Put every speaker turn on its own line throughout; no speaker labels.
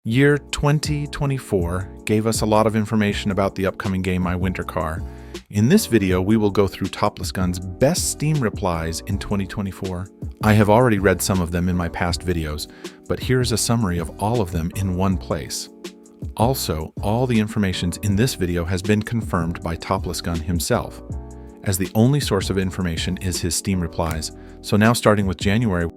Year 2024 gave us a lot of information about the upcoming game My Winter Car. In this video, we will go through Topless Gun's best Steam replies in 2024. I have already read some of them in my past videos, but here's a summary of all of them in one place. Also, all the information in this video has been confirmed by Topless Gun himself, as the only source of information is his Steam replies. So now, starting with January,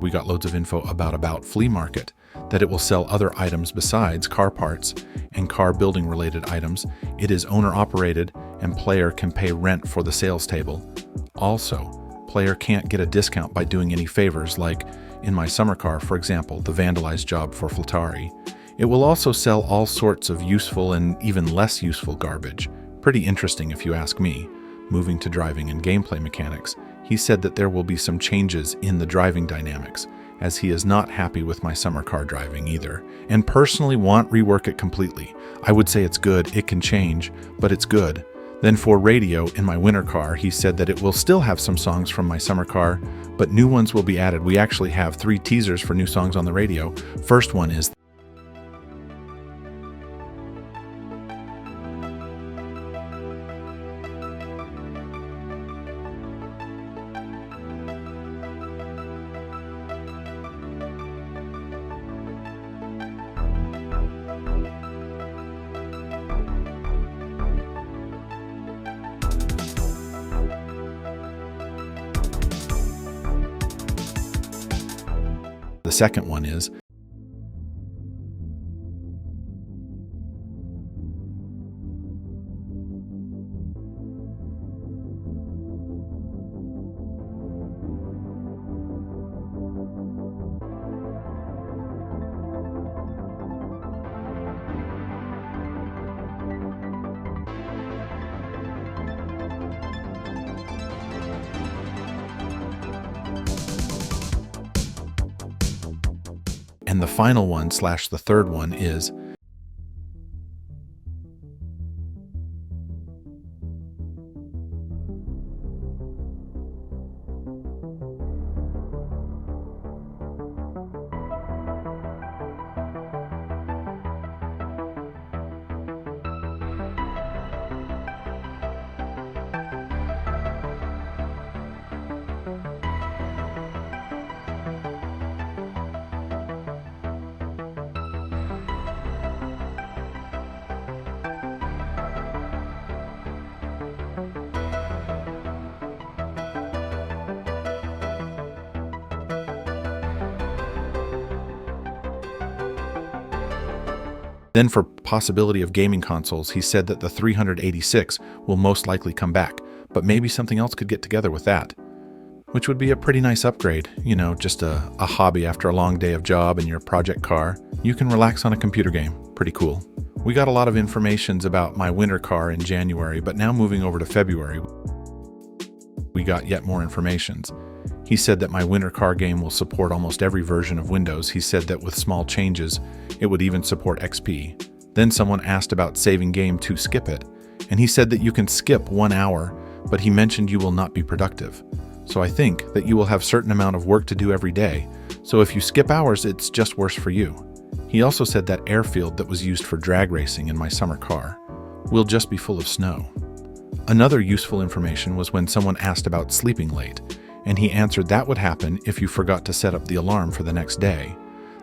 we got loads of info about Flea Market, that it will sell other items besides car parts and car building related items. It is owner operated and player can pay rent for the sales table. Also, player can't get a discount by doing any favors, like in My Summer Car, for example, the vandalized job for Flattari. It will also sell all sorts of useful and even less useful garbage. Pretty interesting if you ask me. Moving to driving and gameplay mechanics, he said that there will be some changes in the driving dynamics, as he is not happy with My Summer Car driving either, and personally want rework it completely. I would say it's good, it can change, but it's good. Then for radio in My Winter Car, he said that it will still have some songs from My Summer Car, but new ones will be added. We actually have 3 teasers for new songs on the radio. First one is the second one is and the final one / the third one is Then for possibility of gaming consoles, he said that the 386 will most likely come back, but maybe something else could get together with that, which would be a pretty nice upgrade. You know, just a hobby after a long day of job in your project car. You can relax on a computer game. Pretty cool. We got a lot of information about My Winter Car in January, but now moving over to February, we got yet more information. He said that My Winter Car game will support almost every version of Windows. He said that with small changes, it would even support XP. Then someone asked about saving game to skip it, and he said that you can skip 1 hour, but he mentioned you will not be productive. So I think that you will have certain amount of work to do every day, so if you skip hours, it's just worse for you. He also said that airfield that was used for drag racing in My Summer Car will just be full of snow. Another useful information was when someone asked about sleeping late, and he answered that would happen if you forgot to set up the alarm for the next day.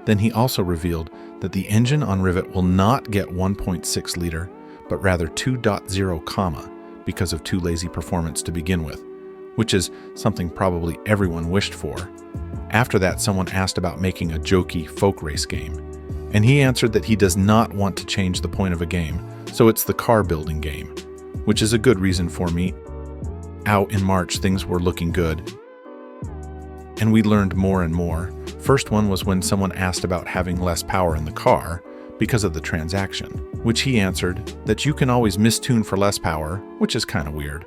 Then he also revealed that the engine on Rivet will not get 1.6 liter, but rather 2.0 comma, because of too lazy performance to begin with, which is something probably everyone wished for. After that, someone asked about making a jokey folk race game, and he answered that he does not want to change the point of a game, so it's the car building game, which is a good reason for me. Out in March, things were looking good, and we learned more and more. First one was when someone asked about having less power in the car because of the transaction, which he answered that you can always mistune for less power, which is kind of weird.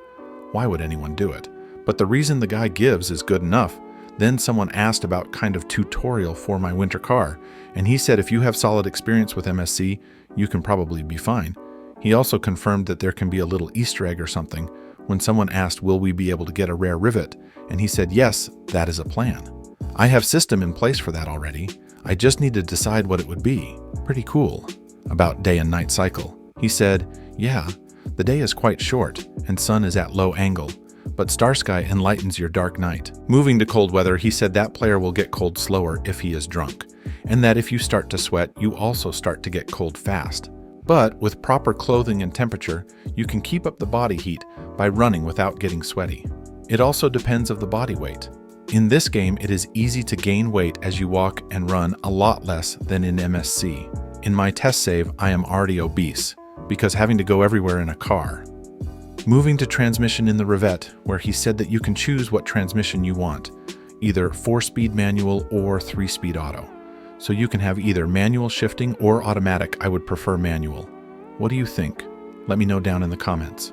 Why would anyone do it? But the reason the guy gives is good enough. Then someone asked about kind of tutorial for My Winter Car, and he said if you have solid experience with MSC, you can probably be fine. He also confirmed that there can be a little Easter egg or something when someone asked, will we be able to get a rare rivet? And he said, yes, that is a plan. I have system in place for that already. I just need to decide what it would be. Pretty cool. About day and night cycle. He said, yeah, the day is quite short and sun is at low angle, but star sky enlightens your dark night. Moving to cold weather, he said that player will get cold slower if he is drunk, and that if you start to sweat, you also start to get cold fast. But with proper clothing and temperature, you can keep up the body heat by running without getting sweaty. It also depends of the body weight. In this game, it is easy to gain weight as you walk and run a lot less than in MSC. In my test save, I am already obese, because having to go everywhere in a car. Moving to transmission in the Revette, where he said that you can choose what transmission you want, either 4-speed manual or 3-speed auto. So you can have either manual shifting or automatic. I would prefer manual. What do you think? Let me know down in the comments.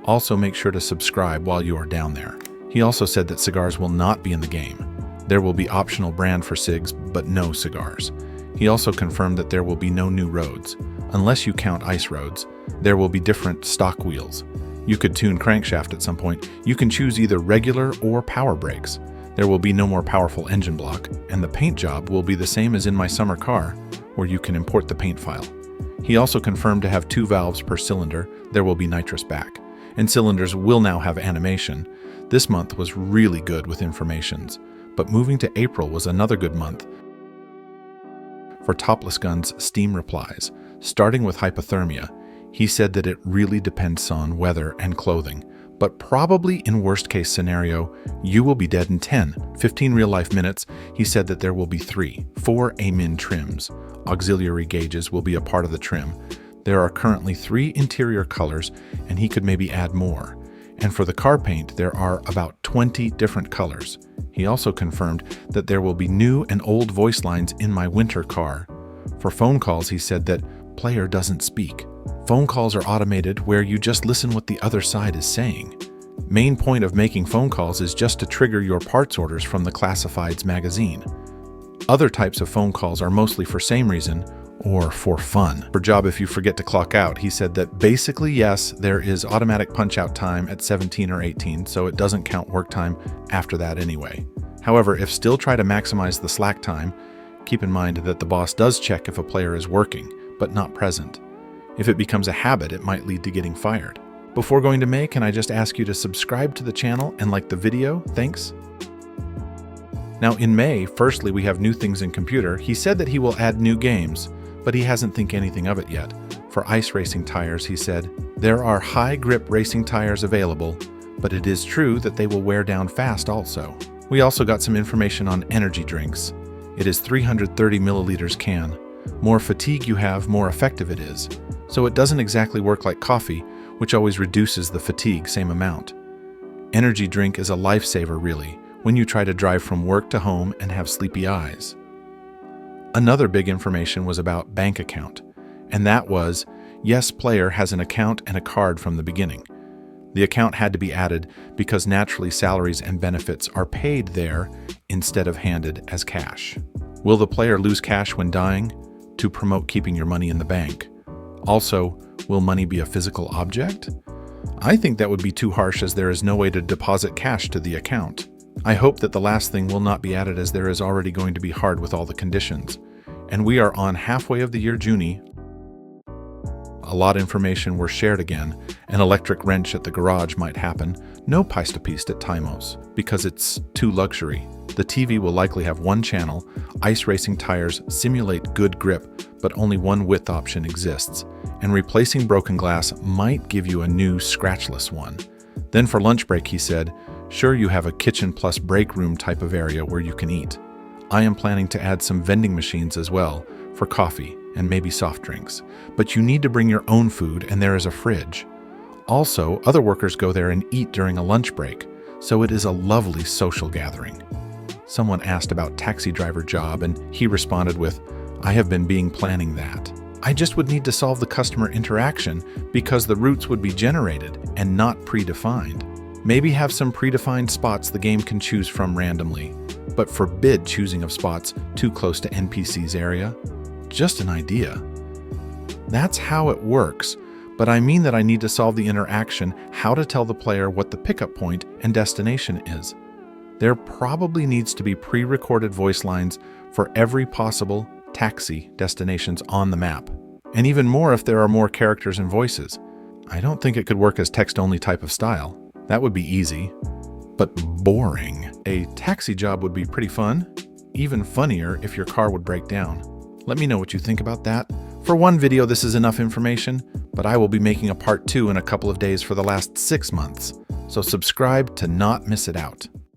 Also make sure to subscribe while you are down there. He also said that cigars will not be in the game. There will be optional brand for cigs, but no cigars. He also confirmed that there will be no new roads. Unless you count ice roads, there will be different stock wheels. You could tune crankshaft at some point. You can choose either regular or power brakes. There will be no more powerful engine block, and the paint job will be the same as in my summer car, where you can import the paint file. He also confirmed to have 2 valves per cylinder. There will be nitrous back, and cylinders will now have animation. This month was really good with informations, but moving to April was another good month for Topless Gun's Steam replies. Starting with hypothermia, he said that it really depends on weather and clothing, but probably in worst case scenario, you will be dead in 15 real-life minutes. He said that there will be 4 AMIN trims. Auxiliary gauges will be a part of the trim. There are currently 3 interior colors, and he could maybe add more. And for the car paint, there are about 20 different colors. He also confirmed that there will be new and old voice lines in my winter car. For phone calls, he said that player doesn't speak. Phone calls are automated where you just listen what the other side is saying. Main point of making phone calls is just to trigger your parts orders from the Classifieds magazine. Other types of phone calls are mostly for same reason or for fun. For job if you forget to clock out, he said that basically yes, there is automatic punch out time at 17 or 18, so it doesn't count work time after that anyway. However, if still try to maximize the slack time, keep in mind that the boss does check if a player is working, but not present. If it becomes a habit, it might lead to getting fired. Before going to May, can I just ask you to subscribe to the channel and like the video? Thanks. Now in May, firstly we have new things in computer. He said that he will add new games, but he hasn't think anything of it yet. For ice racing tires, he said, there are high grip racing tires available, but it is true that they will wear down fast also. We also got some information on energy drinks. It is 330 milliliters can. More fatigue you have, more effective it is. So it doesn't exactly work like coffee, which always reduces the fatigue same amount. Energy drink is a lifesaver really, when you try to drive from work to home and have sleepy eyes. Another big information was about bank account, and that was, yes, player has an account and a card from the beginning. The account had to be added because naturally salaries and benefits are paid there instead of handed as cash. Will the player lose cash when dying? To promote keeping your money in the bank. Also, will money be a physical object? I think that would be too harsh as there is no way to deposit cash to the account. I hope that the last thing will not be added as there is already going to be hard with all the conditions. And we are on halfway of the year Juni. A lot of information were shared again. An electric wrench at the garage might happen. No piste-piste at Timos, because it's too luxury. The TV will likely have 1 channel. Ice racing tires simulate good grip, but only 1 width option exists. And replacing broken glass might give you a new scratchless one. Then for lunch break, he said, sure you have a kitchen plus break room type of area where you can eat. I am planning to add some vending machines as well, for coffee and maybe soft drinks. But you need to bring your own food and there is a fridge. Also, other workers go there and eat during a lunch break, so it is a lovely social gathering. Someone asked about taxi driver job and he responded with, I have been planning that. I just would need to solve the customer interaction because the routes would be generated and not predefined. Maybe have some predefined spots the game can choose from randomly, but forbid choosing of spots too close to NPC's area. Just an idea. That's how it works, but I mean that I need to solve the interaction, how to tell the player what the pickup point and destination is. There probably needs to be pre-recorded voice lines for every possible taxi destinations on the map, and even more if there are more characters and voices. I don't think it could work as text-only type of style. That would be easy, but boring. A taxi job would be pretty fun, even funnier if your car would break down. Let me know what you think about that. For one video, this is enough information, but I will be making a part 2 in a couple of days for the last 6 months, so subscribe to not miss it out.